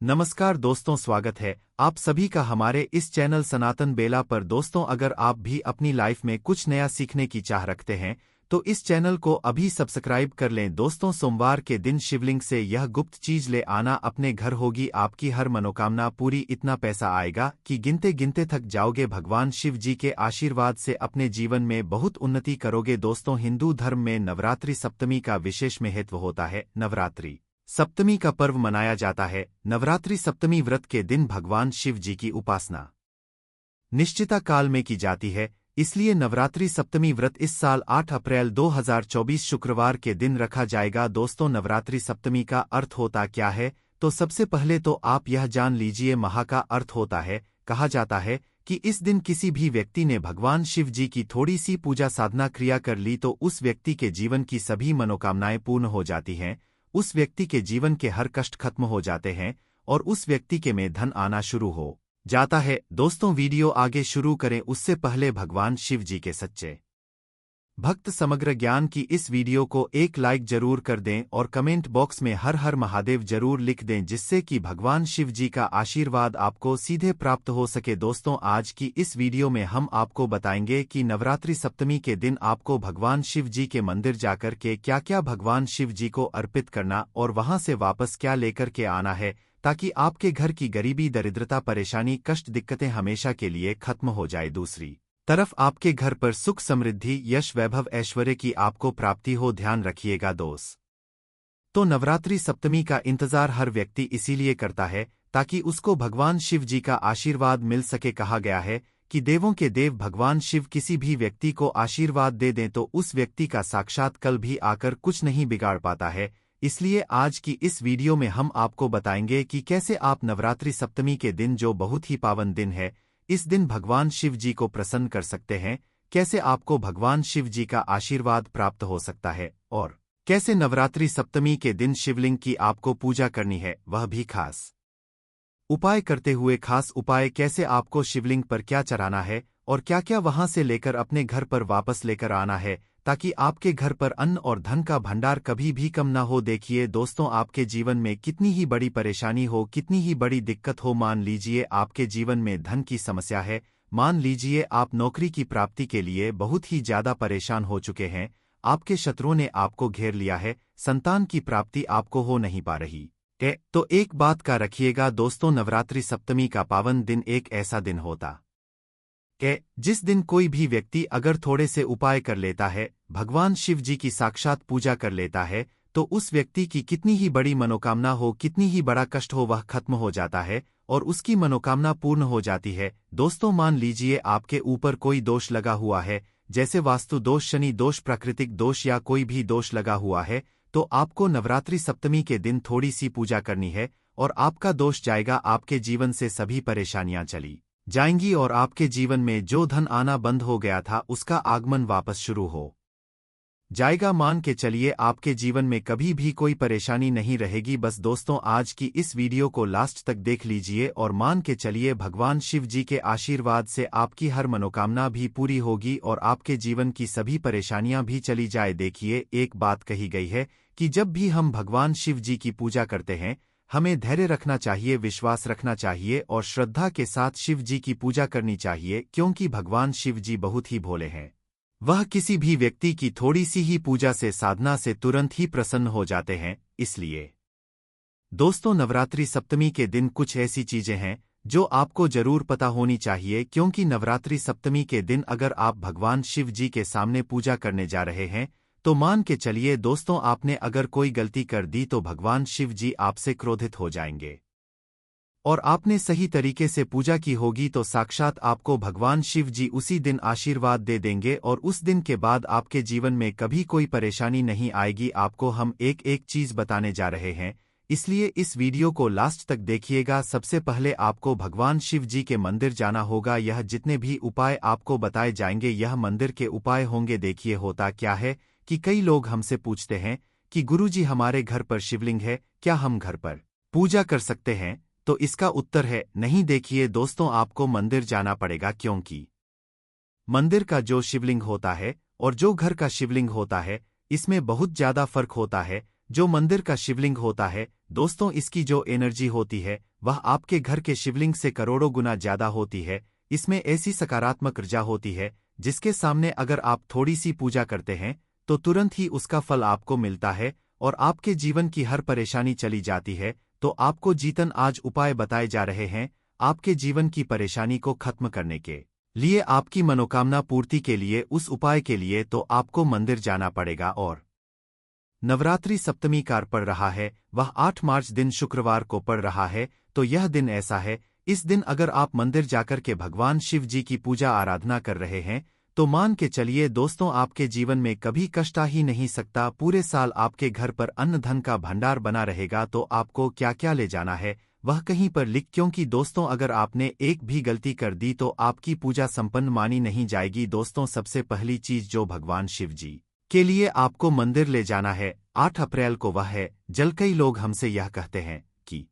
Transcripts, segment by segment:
नमस्कार दोस्तों, स्वागत है आप सभी का हमारे इस चैनल सनातन बेला पर। दोस्तों, अगर आप भी अपनी लाइफ में कुछ नया सीखने की चाह रखते हैं तो इस चैनल को अभी सब्सक्राइब कर लें। दोस्तों, सोमवार के दिन शिवलिंग से यह गुप्त चीज ले आना, अपने घर होगी आपकी हर मनोकामना पूरी। इतना पैसा आएगा कि गिनते गिनते थक जाओगे। भगवान शिव जी के आशीर्वाद से अपने जीवन में बहुत उन्नति करोगे। दोस्तों, हिंदू धर्म में नवरात्रि सप्तमी का विशेष महत्व होता है। नवरात्रि सप्तमी का पर्व मनाया जाता है। नवरात्रि सप्तमी व्रत के दिन भगवान शिव जी की उपासना निश्चिता काल में की जाती है, इसलिए नवरात्रि सप्तमी व्रत इस साल 8 अप्रैल 2024 शुक्रवार के दिन रखा जाएगा। दोस्तों, नवरात्रि सप्तमी का अर्थ होता क्या है, तो सबसे पहले तो आप यह जान लीजिए। महा का अर्थ होता है, कहा जाता है कि इस दिन किसी भी व्यक्ति ने भगवान शिव जी की थोड़ी सी पूजा साधना क्रिया कर ली तो उस व्यक्ति के जीवन की सभी मनोकामनाएं पूर्ण हो जाती हैं, उस व्यक्ति के जीवन के हर कष्ट खत्म हो जाते हैं और उस व्यक्ति के में धन आना शुरू हो जाता है। दोस्तों, वीडियो आगे शुरू करें उससे पहले भगवान शिव जी के सच्चे भक्त समग्र ज्ञान की इस वीडियो को एक लाइक जरूर कर दें और कमेंट बॉक्स में हर हर महादेव जरूर लिख दें, जिससे कि भगवान शिव जी का आशीर्वाद आपको सीधे प्राप्त हो सके। दोस्तों, आज की इस वीडियो में हम आपको बताएंगे कि नवरात्रि सप्तमी के दिन आपको भगवान शिव जी के मंदिर जाकर के क्या क्या भगवान शिव जी को अर्पित करना और वहां से वापस क्या लेकर के आना है, ताकि आपके घर की गरीबी, दरिद्रता, परेशानी, कष्ट, दिक्कतें हमेशा के लिए खत्म हो जाए। दूसरी तरफ आपके घर पर सुख, समृद्धि, यश, वैभव, ऐश्वर्य की आपको प्राप्ति हो। ध्यान रखिएगा दोस्त। तो नवरात्रि सप्तमी का इंतजार हर व्यक्ति इसीलिए करता है ताकि उसको भगवान शिव जी का आशीर्वाद मिल सके। कहा गया है कि देवों के देव भगवान शिव किसी भी व्यक्ति को आशीर्वाद दे दें तो उस व्यक्ति का साक्षात कल भी आकर कुछ नहीं बिगाड़ पाता है। इसलिए आज की इस वीडियो में हम आपको बताएंगे कि कैसे आप नवरात्रि सप्तमी के दिन, जो बहुत ही पावन दिन है, इस दिन भगवान शिव जी को प्रसन्न कर सकते हैं, कैसे आपको भगवान शिव जी का आशीर्वाद प्राप्त हो सकता है और कैसे नवरात्रि सप्तमी के दिन शिवलिंग की आपको पूजा करनी है, वह भी खास उपाय करते हुए। खास उपाय कैसे आपको शिवलिंग पर क्या चढ़ाना है और क्या क्या वहां से लेकर अपने घर पर वापस लेकर आना है, ताकि आपके घर पर अन्न और धन का भंडार कभी भी कम ना हो। देखिए दोस्तों, आपके जीवन में कितनी ही बड़ी परेशानी हो, कितनी ही बड़ी दिक्कत हो, मान लीजिए आपके जीवन में धन की समस्या है, मान लीजिए आप नौकरी की प्राप्ति के लिए बहुत ही ज्यादा परेशान हो चुके हैं, आपके शत्रुओं ने आपको घेर लिया है, संतान की प्राप्ति आपको हो नहीं पा रही है, तो एक बात का रखिएगा दोस्तों, नवरात्रि सप्तमी का पावन दिन एक ऐसा दिन होता है जिस दिन कोई भी व्यक्ति अगर थोड़े से उपाय कर लेता है, भगवान शिव जी की साक्षात पूजा कर लेता है, तो उस व्यक्ति की कितनी ही बड़ी मनोकामना हो, कितनी ही बड़ा कष्ट हो, वह खत्म हो जाता है और उसकी मनोकामना पूर्ण हो जाती है। दोस्तों, मान लीजिए आपके ऊपर कोई दोष लगा हुआ है, जैसे वास्तु दोष, शनि दोष, प्राकृतिक दोष या कोई भी दोष लगा हुआ है, तो आपको नवरात्रि सप्तमी के दिन थोड़ी सी पूजा करनी है और आपका दोष जाएगा, आपके जीवन से सभी परेशानियां चली जाएंगी और आपके जीवन में जो धन आना बंद हो गया था उसका आगमन वापस शुरू हो जाएगा। मान के चलिए आपके जीवन में कभी भी कोई परेशानी नहीं रहेगी। बस दोस्तों, आज की इस वीडियो को लास्ट तक देख लीजिए और मान के चलिए भगवान शिव जी के आशीर्वाद से आपकी हर मनोकामना भी पूरी होगी और आपके जीवन की सभी परेशानियां भी चली जाए। देखिए, एक बात कही गई है कि जब भी हम भगवान शिव जी की पूजा करते हैं, हमें धैर्य रखना चाहिए, विश्वास रखना चाहिए और श्रद्धा के साथ शिव जी की पूजा करनी चाहिए, क्योंकि भगवान शिव जी बहुत ही भोले हैं। वह किसी भी व्यक्ति की थोड़ी सी ही पूजा से, साधना से तुरंत ही प्रसन्न हो जाते हैं। इसलिए दोस्तों, नवरात्रि सप्तमी के दिन कुछ ऐसी चीजें हैं जो आपको जरूर पता होनी चाहिए, क्योंकि नवरात्रि सप्तमी के दिन अगर आप भगवान शिव जी के सामने पूजा करने जा रहे हैं तो मान के चलिए दोस्तों, आपने अगर कोई गलती कर दी तो भगवान शिव जी आपसे क्रोधित हो जाएंगे और आपने सही तरीके से पूजा की होगी तो साक्षात आपको भगवान शिव जी उसी दिन आशीर्वाद दे देंगे और उस दिन के बाद आपके जीवन में कभी कोई परेशानी नहीं आएगी। आपको हम एक एक चीज बताने जा रहे हैं, इसलिए इस वीडियो को लास्ट तक देखिएगा। सबसे पहले आपको भगवान शिव जी के मंदिर जाना होगा। यह जितने भी उपाय आपको बताए जाएंगे, यह मंदिर के उपाय होंगे। देखिए, होता क्या है कि कई लोग हमसे पूछते हैं कि गुरुजी, हमारे घर पर शिवलिंग है, क्या हम घर पर पूजा कर सकते हैं? तो इसका उत्तर है नहीं। देखिए दोस्तों, आपको मंदिर जाना पड़ेगा, क्योंकि मंदिर का जो शिवलिंग होता है और जो घर का शिवलिंग होता है, इसमें बहुत ज्यादा फर्क होता है। जो मंदिर का शिवलिंग होता है दोस्तों इसकी जो एनर्जी होती है वह आपके घर के शिवलिंग से करोड़ों गुना ज्यादा होती है। इसमें ऐसी सकारात्मक ऊर्जा होती है जिसके सामने अगर आप थोड़ी सी पूजा करते हैं तो तुरंत ही उसका फल आपको मिलता है और आपके जीवन की हर परेशानी चली जाती है। तो आपको जीतन आज उपाय बताए जा रहे हैं आपके जीवन की परेशानी को खत्म करने के लिए, आपकी मनोकामना पूर्ति के लिए। उस उपाय के लिए तो आपको मंदिर जाना पड़ेगा और नवरात्रि सप्तमी कार पड़ रहा है, वह 8 मार्च दिन शुक्रवार को पड़ रहा है। तो यह दिन ऐसा है, इस दिन अगर आप मंदिर जाकर के भगवान शिव जी की पूजा आराधना कर रहे हैं तो मान के चलिए दोस्तों आपके जीवन में कभी कष्ट आ ही नहीं सकता। पूरे साल आपके घर पर अन्न धन का भंडार बना रहेगा। तो आपको क्या क्या ले जाना है वह कहीं पर लिख, क्योंकि दोस्तों अगर आपने एक भी गलती कर दी तो आपकी पूजा संपन्न मानी नहीं जाएगी। दोस्तों सबसे पहली चीज जो भगवान शिव जी के लिए आपको मंदिर ले जाना है 8 अप्रैल को वह है जल। कई लोग हमसे यह कहते हैं कि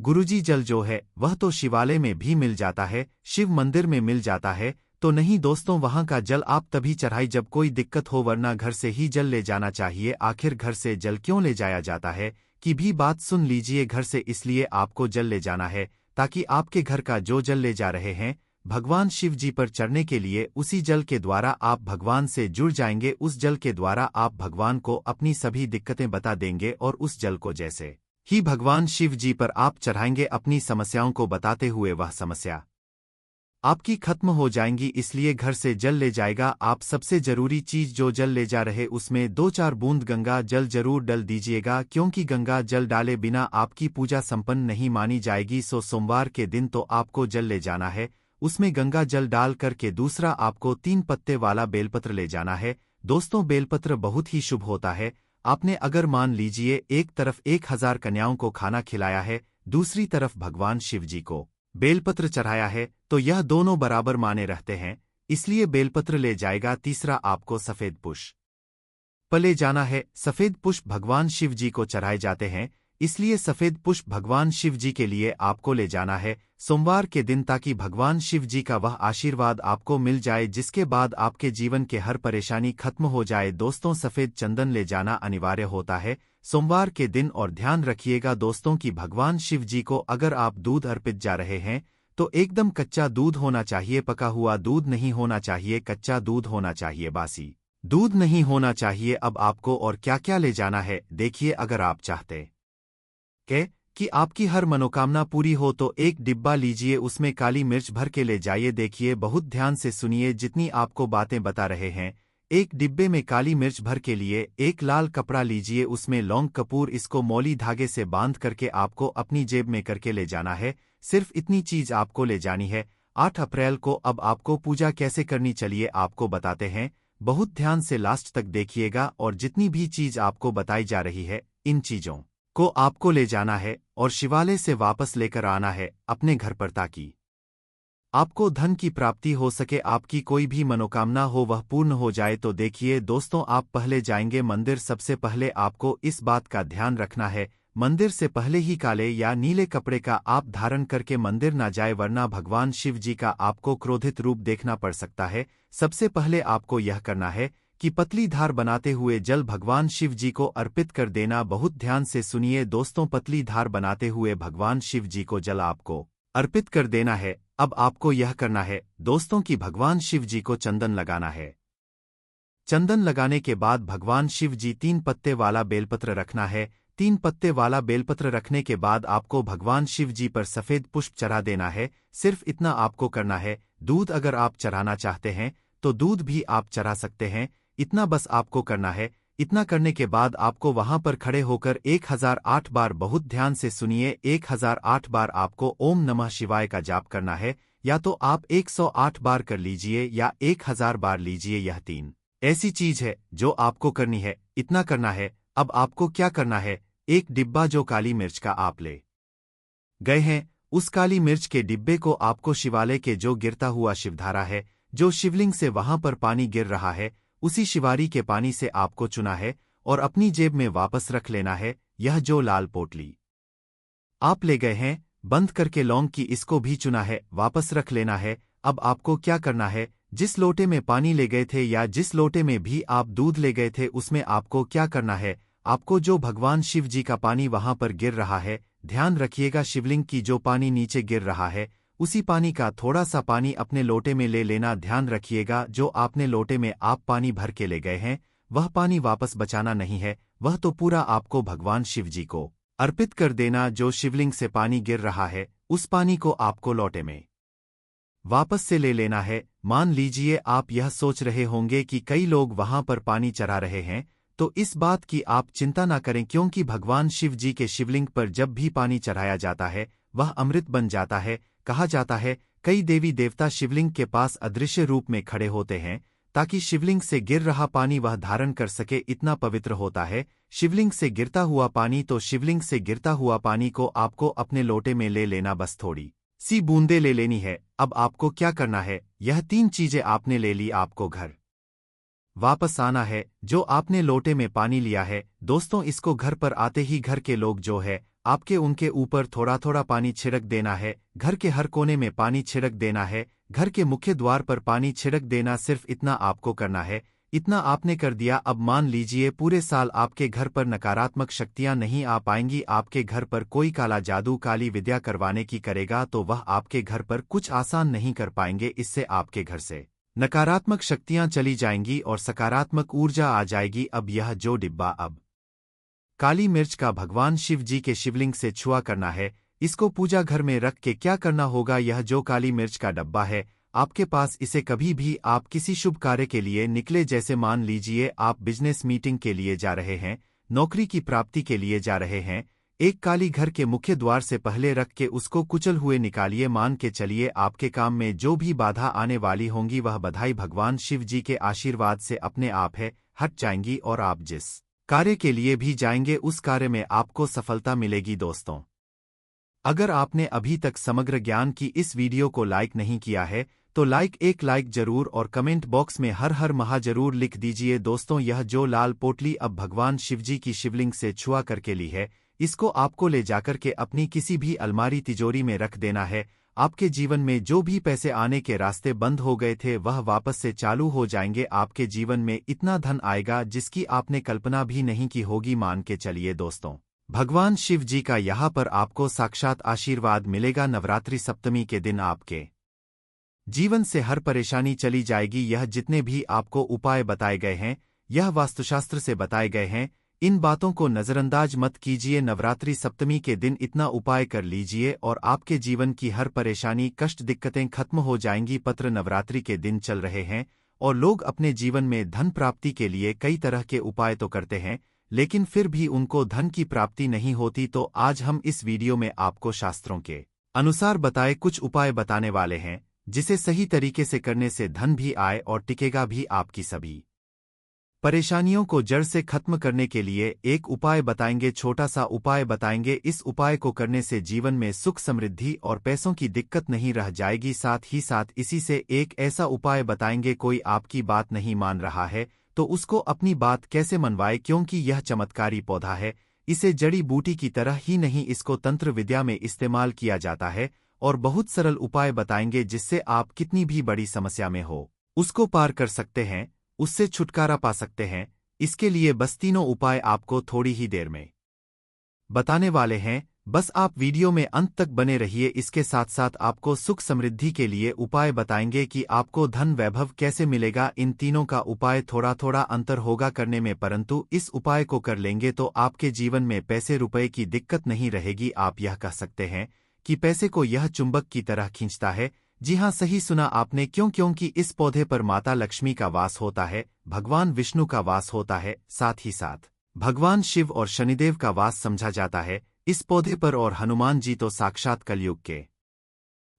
गुरुजी जल जो है वह तो शिवालय में भी मिल जाता है, शिव मंदिर में मिल जाता है। तो नहीं दोस्तों, वहां का जल आप तभी चढ़ाई जब कोई दिक्कत हो, वरना घर से ही जल ले जाना चाहिए। आखिर घर से जल क्यों ले जाया जाता है कि भी बात सुन लीजिए। घर से इसलिए आपको जल ले जाना है ताकि आपके घर का जो जल ले जा रहे हैं भगवान शिव जी पर चढ़ने के लिए, उसी जल के द्वारा आप भगवान से जुड़ जाएंगे। उस जल के द्वारा आप भगवान को अपनी सभी दिक्कतें बता देंगे और उस जल को जैसे ही भगवान शिव जी पर आप चढ़ाएंगे अपनी समस्याओं को बताते हुए वह समस्या आपकी खत्म हो जाएंगी। इसलिए घर से जल ले जाएगा आप। सबसे जरूरी चीज जो जल ले जा रहे उसमें 2-4 बूंद गंगा जल जरूर डल दीजिएगा, क्योंकि गंगा जल डाले बिना आपकी पूजा संपन्न नहीं मानी जाएगी। सोमवार के दिन तो आपको जल ले जाना है, उसमें गंगा जल डाल करके। दूसरा आपको 3 पत्ते वाला बेलपत्र ले जाना है। दोस्तों बेलपत्र बहुत ही शुभ होता है। आपने अगर मान लीजिए एक तरफ 1000 कन्याओं को खाना खिलाया है, दूसरी तरफ भगवान शिव जी को बेलपत्र चढ़ाया है, तो यह दोनों बराबर माने रहते हैं, इसलिए बेलपत्र ले जाएगा। तीसरा आपको सफेद पुष्प ले जाना है। सफेद पुष्प भगवान शिव जी को चढ़ाए जाते हैं, इसलिए सफेद पुष्प भगवान शिव जी के लिए आपको ले जाना है सोमवार के दिन, ताकि भगवान शिव जी का वह आशीर्वाद आपको मिल जाए जिसके बाद आपके जीवन के हर परेशानी खत्म हो जाए। दोस्तों सफेद चंदन ले जाना अनिवार्य होता है सोमवार के दिन। और ध्यान रखिएगा दोस्तों कि भगवान शिव जी को अगर आप दूध अर्पित जा रहे हैं तो एकदम कच्चा दूध होना चाहिए, पका हुआ दूध नहीं होना चाहिए, कच्चा दूध होना चाहिए, बासी दूध नहीं होना चाहिए। अब आपको और क्या क्या ले जाना है देखिए। अगर आप चाहते कि आपकी हर मनोकामना पूरी हो तो एक डिब्बा लीजिए, उसमें काली मिर्च भर के ले जाइए। देखिए बहुत ध्यान से सुनिए जितनी आपको बातें बता रहे हैं। एक डिब्बे में काली मिर्च भर के लिए एक लाल कपड़ा लीजिए, उसमें लौंग कपूर, इसको मौली धागे से बांध करके आपको अपनी जेब में करके ले जाना है। सिर्फ इतनी चीज आपको ले जानी है 8 अप्रैल को। अब आपको पूजा कैसे करनी चलिए आपको बताते हैं, बहुत ध्यान से लास्ट तक देखिएगा। और जितनी भी चीज आपको बताई जा रही है इन चीजों को आपको ले जाना है और शिवालय से वापस लेकर आना है अपने घर पर, ताकि आपको धन की प्राप्ति हो सके, आपकी कोई भी मनोकामना हो वह पूर्ण हो जाए। तो देखिए दोस्तों, आप पहले जाएंगे मंदिर। सबसे पहले आपको इस बात का ध्यान रखना है मंदिर से पहले ही काले या नीले कपड़े का आप धारण करके मंदिर ना जाए, वरना भगवान शिव जी का आपको क्रोधित रूप देखना पड़ सकता है। सबसे पहले आपको यह करना है कि पतली धार बनाते हुए जल भगवान शिव जी को अर्पित कर देना। बहुत ध्यान से सुनिए दोस्तों, पतली धार बनाते हुए भगवान शिव जी को जल आपको अर्पित कर देना है। अब आपको यह करना है दोस्तों कि भगवान शिव जी को चंदन लगाना है। चंदन लगाने के बाद भगवान शिव जी 3 पत्ते वाला बेलपत्र रखना है। 3 पत्ते वाला बेलपत्र रखने के बाद आपको भगवान शिव जी पर सफेद पुष्प चढ़ा देना है। सिर्फ इतना आपको करना है। दूध अगर आप चढ़ाना चाहते हैं तो दूध भी आप चढ़ा सकते हैं, इतना बस आपको करना है। इतना करने के बाद आपको वहां पर खड़े होकर 1008 बार, बहुत ध्यान से सुनिए, 1008 बार आपको ओम नमः शिवाय का जाप करना है। या तो आप 108 बार कर लीजिए या 1000 बार लीजिए, यह 3 ऐसी चीज है जो आपको करनी है। इतना करना है। अब आपको क्या करना है, एक डिब्बा जो काली मिर्च का आप ले गए हैं, उस काली मिर्च के डिब्बे को आपको शिवालय के जो गिरता हुआ शिवधारा है, जो शिवलिंग से वहां पर पानी गिर रहा है, उसी शिवारी के पानी से आपको चुना है और अपनी जेब में वापस रख लेना है। यह जो लाल पोटली आप ले गए हैं बंद करके लौंग की, इसको भी चुना है, वापस रख लेना है। अब आपको क्या करना है, जिस लोटे में पानी ले गए थे या जिस लोटे में भी आप दूध ले गए थे, उसमें आपको क्या करना है, आपको जो भगवान शिव जी का पानी वहां पर गिर रहा है, ध्यान रखिएगा शिवलिंग की जो पानी नीचे गिर रहा है, उसी पानी का थोड़ा सा पानी अपने लोटे में ले लेना। ध्यान रखिएगा जो आपने लोटे में आप पानी भर के ले गए हैं, वह पानी वापस बचाना नहीं है, वह तो पूरा आपको भगवान शिव जी को अर्पित कर देना। जो शिवलिंग से पानी गिर रहा है, उस पानी को आपको लोटे में वापस से ले लेना है। मान लीजिए आप यह सोच रहे होंगे कि कई लोग वहां पर पानी चढ़ा रहे हैं, तो इस बात की आप चिंता ना करें, क्योंकि भगवान शिव जी के शिवलिंग पर जब भी पानी चढ़ाया जाता है, वह अमृत बन जाता है। कहा जाता है कई देवी देवता शिवलिंग के पास अदृश्य रूप में खड़े होते हैं, ताकि शिवलिंग से गिर रहा पानी वह धारण कर सके, इतना पवित्र होता है शिवलिंग से गिरता हुआ पानी। तो शिवलिंग से गिरता हुआ पानी को आपको अपने लोटे में ले लेना, बस थोड़ी सी बूंदे ले लेनी है। अब आपको क्या करना है, यह 3 चीजें आपने ले ली, आपको घर वापस आना है। जो आपने लोटे में पानी लिया है दोस्तों, इसको घर पर आते ही घर के लोग जो है आपके, उनके ऊपर थोड़ा थोड़ा पानी छिड़क देना है। घर के हर कोने में पानी छिड़क देना है, घर के मुख्य द्वार पर पानी छिड़क देना। सिर्फ इतना आपको करना है, इतना आपने कर दिया। अब मान लीजिए पूरे साल आपके घर पर नकारात्मक शक्तियां नहीं आ पाएंगी, आपके घर पर कोई काला जादू काली विद्या करवाने की करेगा तो वह आपके घर पर कुछ आसान नहीं कर पाएंगे। इससे आपके घर से नकारात्मक शक्तियां चली जाएंगी और सकारात्मक ऊर्जा आ जाएगी। अब यह जो डिब्बा अब काली मिर्च का भगवान शिव जी के शिवलिंग से छुआ करना है, इसको पूजा घर में रख के क्या करना होगा, यह जो काली मिर्च का डब्बा है आपके पास, इसे कभी भी आप किसी शुभ कार्य के लिए निकले, जैसे मान लीजिए आप बिजनेस मीटिंग के लिए जा रहे हैं, नौकरी की प्राप्ति के लिए जा रहे हैं, एक काली घर के मुख्य द्वार से पहले रख के उसको कुचल हुए निकालिए। मान के चलिए आपके काम में जो भी बाधा आने वाली होंगी वह बधाई भगवान शिव जी के आशीर्वाद से अपने आप है हट जाएंगी, और आप जिस कार्य के लिए भी जाएंगे उस कार्य में आपको सफलता मिलेगी। दोस्तों, अगर आपने अभी तक समग्र ज्ञान की इस वीडियो को लाइक नहीं किया है तो एक लाइक जरूर और कमेंट बॉक्स में हर हर महा जरूर लिख दीजिए। दोस्तों, यह जो लाल पोटली अब भगवान शिवजी की शिवलिंग से छुआ करके ली है, इसको आपको ले जाकर के अपनी किसी भी अलमारी तिजोरी में रख देना है। आपके जीवन में जो भी पैसे आने के रास्ते बंद हो गए थे वह वापस से चालू हो जाएंगे। आपके जीवन में इतना धन आएगा जिसकी आपने कल्पना भी नहीं की होगी। मान के चलिए दोस्तों, भगवान शिव जी का यहाँ पर आपको साक्षात आशीर्वाद मिलेगा। नवरात्रि सप्तमी के दिन आपके जीवन से हर परेशानी चली जाएगी। यह जितने भी आपको उपाय बताए गए हैं, यह वास्तुशास्त्र से बताए गए हैं, इन बातों को नजरअंदाज मत कीजिए। नवरात्रि सप्तमी के दिन इतना उपाय कर लीजिए और आपके जीवन की हर परेशानी कष्ट दिक्कतें खत्म हो जाएंगी। पत्र नवरात्रि के दिन चल रहे हैं और लोग अपने जीवन में धन प्राप्ति के लिए कई तरह के उपाय तो करते हैं, लेकिन फिर भी उनको धन की प्राप्ति नहीं होती। तो आज हम इस वीडियो में आपको शास्त्रों के अनुसार बताए कुछ उपाय बताने वाले हैं, जिसे सही तरीके से करने से धन भी आए और टिकेगा भी। आपकी सभी परेशानियों को जड़ से खत्म करने के लिए एक उपाय बताएंगे, छोटा सा उपाय बताएंगे। इस उपाय को करने से जीवन में सुख समृद्धि और पैसों की दिक्कत नहीं रह जाएगी। साथ ही साथ इसी से एक ऐसा उपाय बताएंगे, कोई आपकी बात नहीं मान रहा है तो उसको अपनी बात कैसे मनवाए, क्योंकि यह चमत्कारी पौधा है। इसे जड़ी बूटी की तरह ही नहीं, इसको तंत्र विद्या में इस्तेमाल किया जाता है। और बहुत सरल उपाय बताएंगे जिससे आप कितनी भी बड़ी समस्या में हो उसको पार कर सकते हैं, उससे छुटकारा पा सकते हैं। इसके लिए बस तीनों उपाय आपको थोड़ी ही देर में बताने वाले हैं, बस आप वीडियो में अंत तक बने रहिए। इसके साथ साथ आपको सुख समृद्धि के लिए उपाय बताएंगे कि आपको धन वैभव कैसे मिलेगा। इन तीनों का उपाय थोड़ा थोड़ा अंतर होगा करने में, परंतु इस उपाय को कर लेंगे तो आपके जीवन में पैसे रुपए की दिक्कत नहीं रहेगी। आप यह कह सकते हैं कि पैसे को यह चुंबक की तरह खींचता है। जी हाँ, सही सुना आपने, क्योंकि इस पौधे पर माता लक्ष्मी का वास होता है, भगवान विष्णु का वास होता है, साथ ही साथ भगवान शिव और शनिदेव का वास समझा जाता है इस पौधे पर। और हनुमान जी तो साक्षात कलयुग के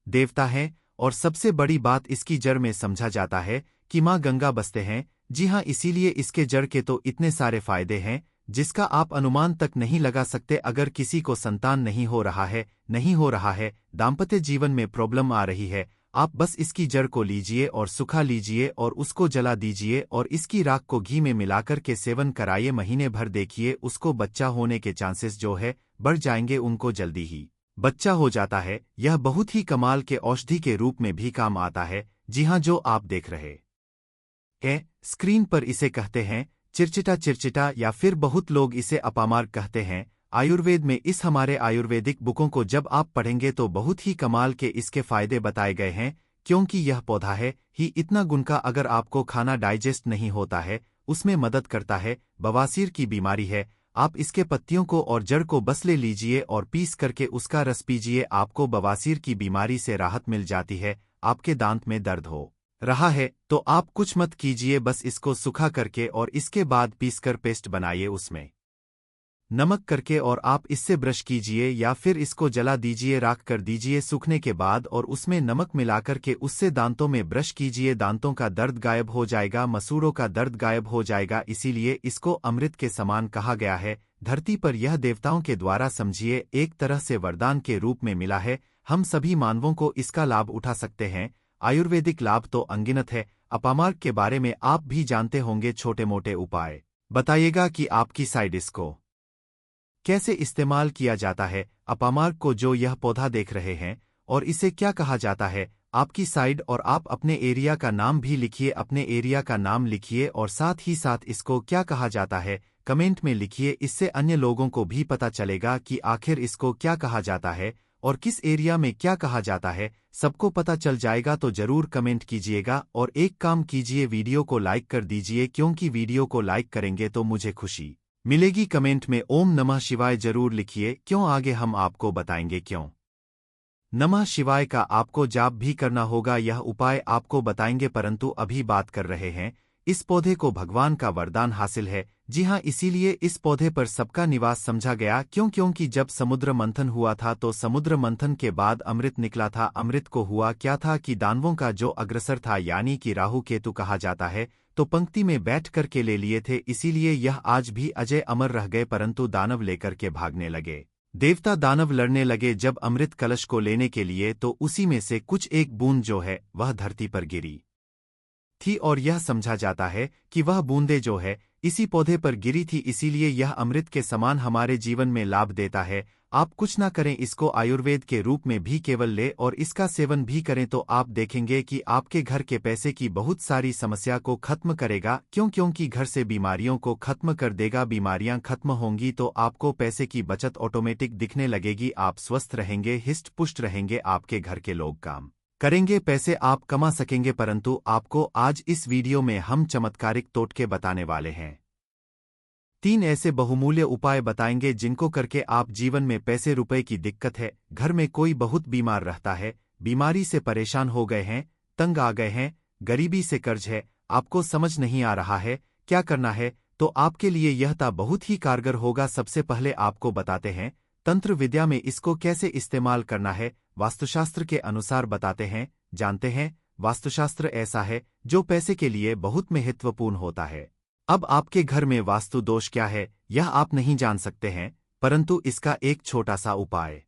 देवता हैं। और सबसे बड़ी बात, इसकी जड़ में समझा जाता है कि माँ गंगा बसते हैं। जी हाँ, इसीलिए इसके जड़ के तो इतने सारे फायदे हैं जिसका आप अनुमान तक नहीं लगा सकते। अगर किसी को संतान नहीं हो रहा है, दाम्पत्य जीवन में प्रॉब्लम आ रही है, आप बस इसकी जड़ को लीजिए और सुखा लीजिए और उसको जला दीजिए और इसकी राख को घी में मिलाकर के सेवन कराइए। महीने भर देखिए उसको बच्चा होने के चांसेस जो है बढ़ जाएंगे, उनको जल्दी ही बच्चा हो जाता है। यह बहुत ही कमाल के औषधि के रूप में भी काम आता है। जी हाँ, जो आप देख रहे हैं स्क्रीन पर, इसे कहते हैं चिरचिटा चिरचिटा या फिर बहुत लोग इसे अपामार्ग कहते हैं। आयुर्वेद में इस हमारे आयुर्वेदिक बुकों को जब आप पढ़ेंगे तो बहुत ही कमाल के इसके फायदे बताए गए हैं, क्योंकि यह पौधा है ही इतना गुण का अगर आपको खाना डाइजेस्ट नहीं होता है उसमें मदद करता है। बवासीर की बीमारी है, आप इसके पत्तियों को और जड़ को बस ले लीजिए और पीस करके उसका रस पीजिए, आपको बवासीर की बीमारी से राहत मिल जाती है। आपके दांत में दर्द हो रहा है तो आप कुछ मत कीजिए, बस इसको सुखा करके और इसके बाद पीसकर पेस्ट बनाइए, उसमें नमक करके और आप इससे ब्रश कीजिए या फिर इसको जला दीजिए, राख कर दीजिए सूखने के बाद और उसमें नमक मिलाकर के उससे दांतों में ब्रश कीजिए, दांतों का दर्द गायब हो जाएगा, मसूड़ों का दर्द गायब हो जाएगा। इसीलिए इसको अमृत के समान कहा गया है। धरती पर यह देवताओं के द्वारा समझिए एक तरह से वरदान के रूप में मिला है। हम सभी मानवों को इसका लाभ उठा सकते हैं। आयुर्वेदिक लाभ तो अनगिनत है। अपामार्ग के बारे में आप भी जानते होंगे, छोटे मोटे उपाय बताइएगा कि आपकी साइड इसको कैसे इस्तेमाल किया जाता है। अपामार्ग को जो यह पौधा देख रहे हैं और इसे क्या कहा जाता है आपकी साइड, और आप अपने एरिया का नाम भी लिखिए, अपने एरिया का नाम लिखिए और साथ ही साथ इसको क्या कहा जाता है कमेंट में लिखिए। इससे अन्य लोगों को भी पता चलेगा कि आखिर इसको क्या कहा जाता है और किस एरिया में क्या कहा जाता है, सबको पता चल जाएगा। तो जरूर कमेंट कीजिएगा और एक काम कीजिए, वीडियो को लाइक कर दीजिए, क्योंकि वीडियो को लाइक करेंगे तो मुझे खुशी मिलेगी। कमेंट में ओम नमः शिवाय जरूर लिखिए, क्यों आगे हम आपको बताएंगे क्यों नमः शिवाय का आपको जाप भी करना होगा। यह उपाय आपको बताएंगे, परंतु अभी बात कर रहे हैं इस पौधे को भगवान का वरदान हासिल है। जी हाँ, इसीलिए इस पौधे पर सबका निवास समझा गया, क्योंकि जब समुद्र मंथन हुआ था तो समुद्र मंथन के बाद अमृत निकला था। अमृत को हुआ क्या था कि दानवों का जो अग्रसर था, यानी कि राहु केतु कहा जाता है, तो पंक्ति में बैठ करके ले लिए थे। इसीलिए यह आज भी अजय अमर रह गए, परंतु दानव लेकर के भागने लगे। देवता दानव लड़ने लगे जब अमृत कलश को लेने के लिए, तो उसी में से कुछ एक बूंद जो है वह धरती पर गिरी थी और यह समझा जाता है कि वह बूंदे जो है इसी पौधे पर गिरी थी। इसीलिए यह अमृत के समान हमारे जीवन में लाभ देता है। आप कुछ ना करें, इसको आयुर्वेद के रूप में भी केवल ले और इसका सेवन भी करें तो आप देखेंगे कि आपके घर के पैसे की बहुत सारी समस्या को खत्म करेगा। क्योंकि घर से बीमारियों को खत्म कर देगा। बीमारियां खत्म होंगी तो आपको पैसे की बचत ऑटोमेटिक दिखने लगेगी। आप स्वस्थ रहेंगे, हिस्ट पुष्ट रहेंगे, आपके घर के लोग काम करेंगे, पैसे आप कमा सकेंगे। परंतु आपको आज इस वीडियो में हम चमत्कारिक टोटके बताने वाले हैं। 3 ऐसे बहुमूल्य उपाय बताएंगे जिनको करके आप जीवन में पैसे रुपए की दिक्कत है, घर में कोई बहुत बीमार रहता है, बीमारी से परेशान हो गए हैं, तंग आ गए हैं, गरीबी से कर्ज है, आपको समझ नहीं आ रहा है क्या करना है, तो आपके लिए यह ता बहुत ही कारगर होगा। सबसे पहले आपको बताते हैं तंत्र विद्या में इसको कैसे इस्तेमाल करना है, वास्तुशास्त्र के अनुसार बताते हैं। जानते हैं, वास्तुशास्त्र ऐसा है जो पैसे के लिए बहुत महत्वपूर्ण होता है। अब आपके घर में वास्तु दोष क्या है यह आप नहीं जान सकते हैं, परंतु इसका एक छोटा सा उपाय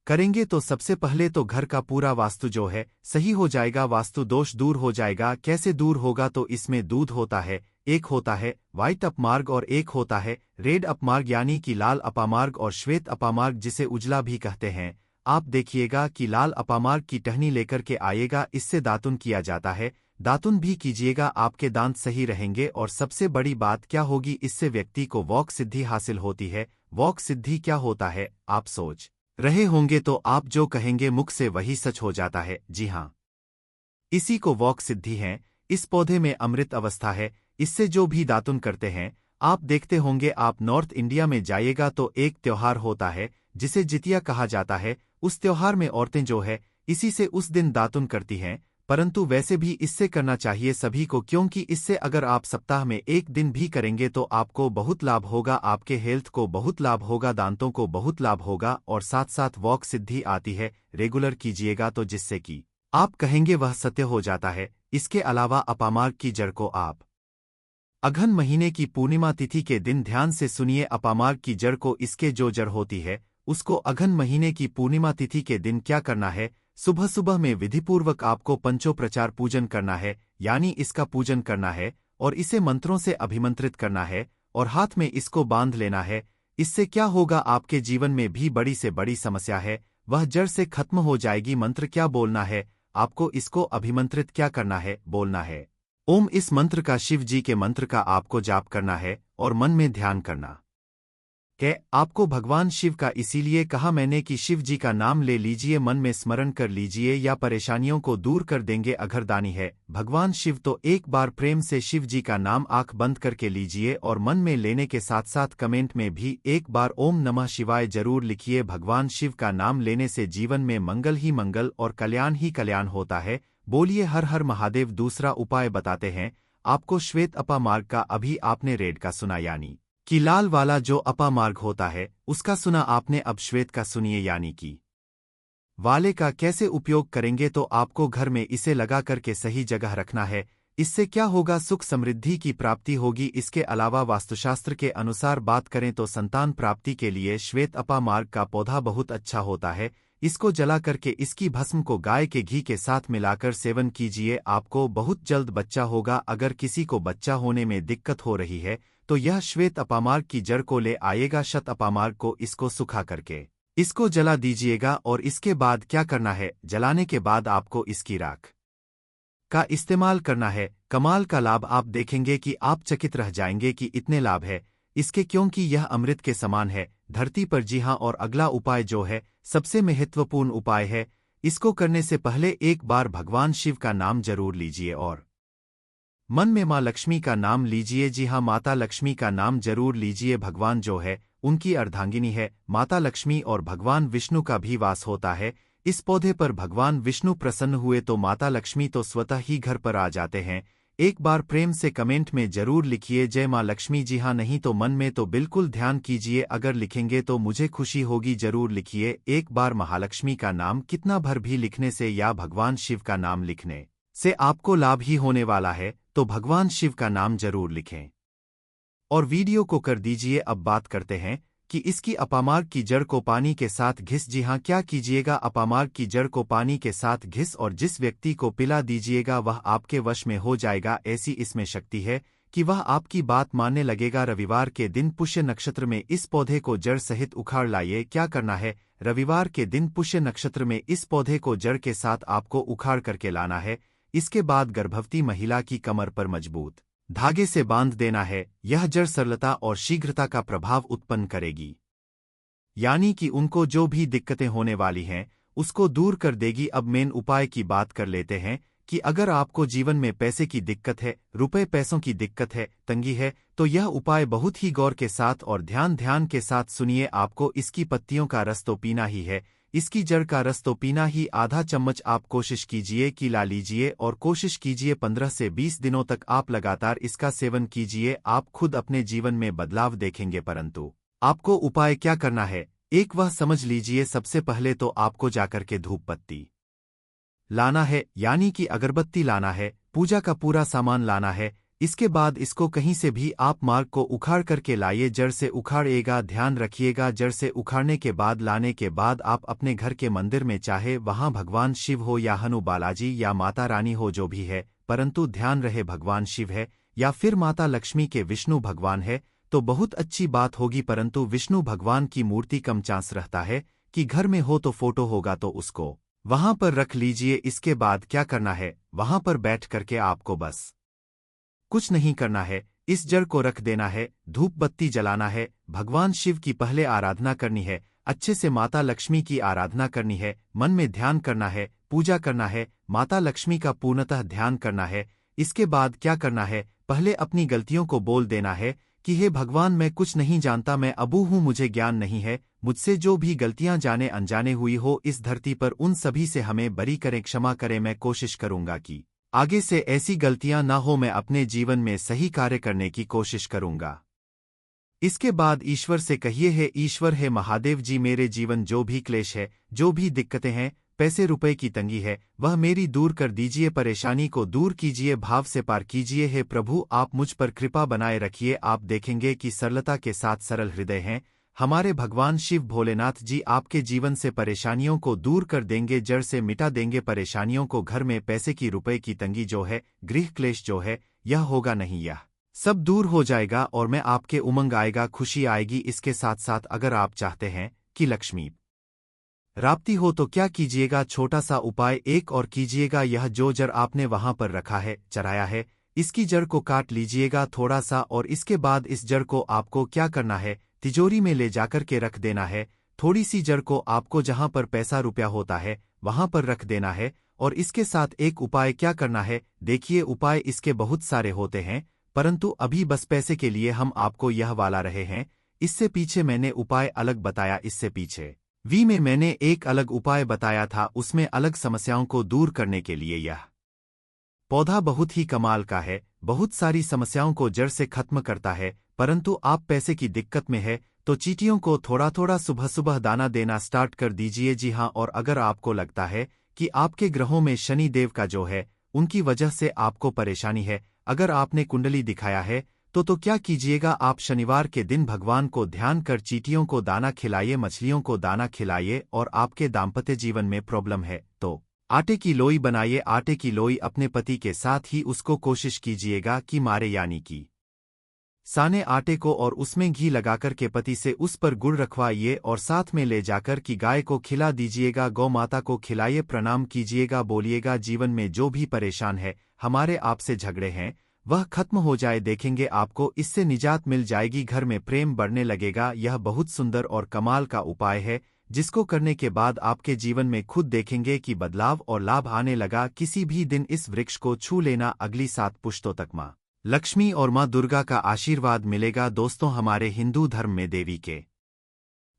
करेंगे तो सबसे पहले तो घर का पूरा वास्तु जो है सही हो जाएगा, वास्तु दोष दूर हो जाएगा। कैसे दूर होगा, तो इसमें दूध होता है, एक होता है व्हाइट अपमार्ग और एक होता है रेड अपमार्ग, यानी कि लाल अपामार्ग और श्वेत अपामार्ग, जिसे उजला भी कहते हैं। आप देखिएगा कि लाल अपामार्ग की टहनी लेकर के आइएगा, इससे दातुन किया जाता है, दातुन भी कीजिएगा, आपके दांत सही रहेंगे। और सबसे बड़ी बात क्या होगी, इससे व्यक्ति को वॉक सिद्धि हासिल होती है। वॉक सिद्धि क्या होता है आप सोच रहे होंगे, तो आप जो कहेंगे मुख से वही सच हो जाता है। जी हाँ, इसी को वॉक सिद्धि है। इस पौधे में अमृत अवस्था है, इससे जो भी दातुन करते हैं आप देखते होंगे। आप नॉर्थ इंडिया में जाइएगा तो एक त्योहार होता है जिसे जितिया कहा जाता है। उस त्योहार में औरतें जो है इसी से उस दिन दातुन करती हैं, परंतु वैसे भी इससे करना चाहिए सभी को, क्योंकि इससे अगर आप सप्ताह में एक दिन भी करेंगे तो आपको बहुत लाभ होगा, आपके हेल्थ को बहुत लाभ होगा, दांतों को बहुत लाभ होगा और साथ साथ वॉक सिद्धि आती है। रेगुलर कीजिएगा तो जिससे कि आप कहेंगे वह सत्य हो जाता है। इसके अलावा अपामार्ग की जड़ को आप अघन महीने की पूर्णिमा तिथि के दिन ध्यान से सुनिए। अपामार्ग की जड़ को, इसके जो जड़ होती है उसको अघन महीने की पूर्णिमा तिथि के दिन क्या करना है, सुबह सुबह में विधिपूर्वक आपको पंचोप्रचार पूजन करना है, यानी इसका पूजन करना है और इसे मंत्रों से अभिमंत्रित करना है और हाथ में इसको बांध लेना है। इससे क्या होगा, आपके जीवन में भी बड़ी से बड़ी समस्या है वह जड़ से खत्म हो जाएगी। मंत्र क्या बोलना है आपको, इसको अभिमंत्रित क्या करना है, बोलना है ओम इस मंत्र का शिव जी के मंत्र का आपको जाप करना है और मन में ध्यान करना है। आपको भगवान शिव का इसीलिए कहा मैंने कि शिव जी का नाम ले लीजिए, मन में स्मरण कर लीजिए या परेशानियों को दूर कर देंगे। अघरदानी है भगवान शिव, तो एक बार प्रेम से शिव जी का नाम आंख बंद करके लीजिए और मन में लेने के साथ साथ कमेंट में भी एक बार ओम नमः शिवाय जरूर लिखिए। भगवान शिव का नाम लेने से जीवन में मंगल ही मंगल और कल्याण ही कल्याण होता है। बोलिए हर हर महादेव। दूसरा उपाय बताते हैं आपको श्वेत अपा मार्ग का। अभी आपने रेड का सुना यानी कि लाल वाला जो अपा मार्ग होता है उसका सुना आपने, अब श्वेत का सुनिए यानी कि वाले का। कैसे उपयोग करेंगे तो आपको घर में इसे लगा करके सही जगह रखना है। इससे क्या होगा, सुख समृद्धि की प्राप्ति होगी। इसके अलावा वास्तुशास्त्र के अनुसार बात करें तो संतान प्राप्ति के लिए श्वेत अपा मार्ग का पौधा बहुत अच्छा होता है। इसको जला करके इसकी भस्म को गाय के घी के साथ मिलाकर सेवन कीजिए, आपको बहुत जल्द बच्चा होगा। अगर किसी को बच्चा होने में दिक्कत हो रही है तो यह श्वेत अपामार्ग की जड़ को ले आएगा। शत अपामार्ग को इसको सुखा करके इसको जला दीजिएगा और इसके बाद क्या करना है, जलाने के बाद आपको इसकी राख का इस्तेमाल करना है। कमाल का लाभ आप देखेंगे कि आप चकित रह जाएंगे कि इतने लाभ है इसके, क्योंकि यह अमृत के समान है धरती पर। जी हाँ, और अगला उपाय जो है सबसे महत्वपूर्ण उपाय है। इसको करने से पहले एक बार भगवान शिव का नाम जरूर लीजिए और मन में माँ लक्ष्मी का नाम लीजिए। जी हाँ, माता लक्ष्मी का नाम जरूर लीजिए। भगवान जो है उनकी अर्धांगिनी है माता लक्ष्मी और भगवान विष्णु का भी वास होता है। इस पौधे पर भगवान विष्णु प्रसन्न हुए तो माता लक्ष्मी तो स्वतः ही घर पर आ जाते हैं। एक बार प्रेम से कमेंट में जरूर लिखिए जय माँ लक्ष्मी। जी हाँ, नहीं तो मन में तो बिल्कुल ध्यान कीजिए, अगर लिखेंगे तो मुझे खुशी होगी। जरूर लिखिए एक बार महालक्ष्मी का नाम कितना भर भी लिखने से या भगवान शिव का नाम लिखने से आपको लाभ ही होने वाला है, तो भगवान शिव का नाम जरूर लिखें और वीडियो को कर दीजिए। अब बात करते हैं कि इसकी अपामार्ग की जड़ को पानी के साथ घिस। जी हाँ, क्या कीजिएगा, अपामार्ग की जड़ को पानी के साथ घिस और जिस व्यक्ति को पिला दीजिएगा वह आपके वश में हो जाएगा। ऐसी इसमें शक्ति है कि वह आपकी बात मानने लगेगा। रविवार के दिन पुष्य नक्षत्र में इस पौधे को जड़ सहित उखाड़ लाइए। क्या करना है, रविवार के दिन पुष्य नक्षत्र में इस पौधे को जड़ के साथ आपको उखाड़ करके लाना है। इसके बाद गर्भवती महिला की कमर पर मजबूत धागे से बांध देना है। यह जड़ सरलता और शीघ्रता का प्रभाव उत्पन्न करेगी, यानी कि उनको जो भी दिक्कतें होने वाली हैं उसको दूर कर देगी। अब मेन उपाय की बात कर लेते हैं कि अगर आपको जीवन में पैसे की दिक्कत है, रुपए पैसों की दिक्कत है, तंगी है, तो यह उपाय बहुत ही गौर के साथ और ध्यान के साथ सुनिए। आपको इसकी पत्तियों का रस तो पीना ही है, इसकी जड़ का रस तो पीना ही। आधा चम्मच आप कोशिश कीजिए कि ला लीजिए और कोशिश कीजिए 15 से 20 दिनों तक आप लगातार इसका सेवन कीजिए। आप खुद अपने जीवन में बदलाव देखेंगे। परंतु आपको उपाय क्या करना है एक वह समझ लीजिए। सबसे पहले तो आपको जाकर के धूप पत्ती लाना है, यानी कि अगरबत्ती लाना है, पूजा का पूरा सामान लाना है। इसके बाद इसको कहीं से भी आप मार्ग को उखाड़ करके लाइए, जड़ से उखाड़िएगा। ध्यान रखिएगा, जड़ से उखाड़ने के बाद लाने के बाद आप अपने घर के मंदिर में, चाहे वहां भगवान शिव हो या हनु बालाजी या माता रानी हो, जो भी है, परंतु ध्यान रहे भगवान शिव है या फिर माता लक्ष्मी के विष्णु भगवान है तो बहुत अच्छी बात होगी। परंतु विष्णु भगवान की मूर्ति कम चांस रहता है कि घर में हो, तो फोटो होगा तो उसको वहां पर रख लीजिए। इसके बाद क्या करना है, वहां पर बैठ करके आपको बस कुछ नहीं करना है, इस जड़ को रख देना है, धूप बत्ती जलाना है, भगवान शिव की पहले आराधना करनी है, अच्छे से माता लक्ष्मी की आराधना करनी है, मन में ध्यान करना है, पूजा करना है, माता लक्ष्मी का पूर्णतः ध्यान करना है। इसके बाद क्या करना है, पहले अपनी गलतियों को बोल देना है कि हे भगवान, मैं कुछ नहीं जानता, मैं अबूह हूँ, मुझे ज्ञान नहीं है, मुझसे जो भी गलतियां जाने अनजाने हुई हो इस धरती पर उन सभी से हमें बरी करें, क्षमा करें। मैं कोशिश करूंगा कि आगे से ऐसी गलतियां ना हो, मैं अपने जीवन में सही कार्य करने की कोशिश करूंगा। इसके बाद ईश्वर से कहिए, हे ईश्वर, हे महादेव जी, मेरे जीवन जो भी क्लेश है, जो भी दिक्कतें हैं, पैसे रुपए की तंगी है, वह मेरी दूर कर दीजिए, परेशानी को दूर कीजिए, भाव से पार कीजिए। हे प्रभु, आप मुझ पर कृपा बनाए रखिए। आप देखेंगे कि सरलता के साथ सरल हृदय हैं हमारे भगवान शिव भोलेनाथ जी। आपके जीवन से परेशानियों को दूर कर देंगे, जड़ से मिटा देंगे परेशानियों को। घर में पैसे की रुपए की तंगी जो है, गृह क्लेश जो है, यह होगा नहीं, यह सब दूर हो जाएगा और मैं आपके उमंग आएगा, खुशी आएगी। इसके साथ साथ अगर आप चाहते हैं कि लक्ष्मी राप्ती हो तो क्या कीजिएगा, छोटा सा उपाय एक और कीजिएगा। यह जो जड़ आपने वहां पर रखा है, चढ़ाया है, इसकी जड़ को काट लीजिएगा थोड़ा सा, और इसके बाद इस जड़ को आपको क्या करना है, तिजोरी में ले जाकर के रख देना है। थोड़ी सी जड़ को आपको जहां पर पैसा रुपया होता है वहां पर रख देना है। और इसके साथ एक उपाय क्या करना है, देखिए उपाय इसके बहुत सारे होते हैं, परंतु अभी बस पैसे के लिए हम आपको यह वाला रहे हैं। इससे पीछे मैंने उपाय अलग बताया, इससे पीछे वी में मैंने एक अलग उपाय बताया था, उसमें अलग समस्याओं को दूर करने के लिए यह पौधा बहुत ही कमाल का है, बहुत सारी समस्याओं को जड़ से खत्म करता है। परंतु आप पैसे की दिक्कत में है तो चींटियों को थोड़ा थोड़ा सुबह सुबह दाना देना स्टार्ट कर दीजिए। जी हाँ, और अगर आपको लगता है कि आपके ग्रहों में शनि देव का जो है उनकी वजह से आपको परेशानी है, अगर आपने कुंडली दिखाया है तो क्या कीजिएगा, आप शनिवार के दिन भगवान को ध्यान कर चींटियों को दाना खिलाइए, मछलियों को दाना खिलाइए। और आपके दाम्पत्य जीवन में प्रॉब्लम है तो आटे की लोई बनाइए, आटे की लोई अपने पति के साथ ही उसको कोशिश कीजिएगा कि मारे, यानी कि साने आटे को, और उसमें घी लगाकर के पति से उस पर गुड़ रखवाइए और साथ में ले जाकर कि गाय को खिला दीजिएगा, गौ माता को खिलाइए, प्रणाम कीजिएगा, बोलिएगा जीवन में जो भी परेशान है, हमारे आपसे झगड़े हैं, वह खत्म हो जाए, देखेंगे आपको इससे निजात मिल जाएगी, घर में प्रेम बढ़ने लगेगा। यह बहुत सुंदर और कमाल का उपाय है जिसको करने के बाद आपके जीवन में खुद देखेंगे कि बदलाव और लाभ आने लगा। किसी भी दिन इस वृक्ष को छू लेना, अगली 7 पुश्तों तक माँ लक्ष्मी और माँ दुर्गा का आशीर्वाद मिलेगा। दोस्तों, हमारे हिंदू धर्म में देवी के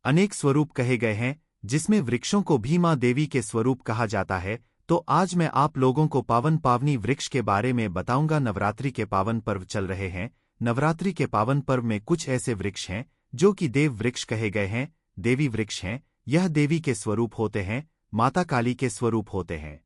अनेक स्वरूप कहे गए हैं, जिसमें वृक्षों को भी माँ देवी के स्वरूप कहा जाता है। तो आज मैं आप लोगों को पावन पावनी वृक्ष के बारे में बताऊंगा। नवरात्रि के पावन पर्व चल रहे हैं। नवरात्रि के पावन पर्व में कुछ ऐसे वृक्ष हैं जो कि देव वृक्ष कहे गए हैं, देवी वृक्ष हैं। यह देवी के स्वरूप होते हैं, माता काली के स्वरूप होते हैं।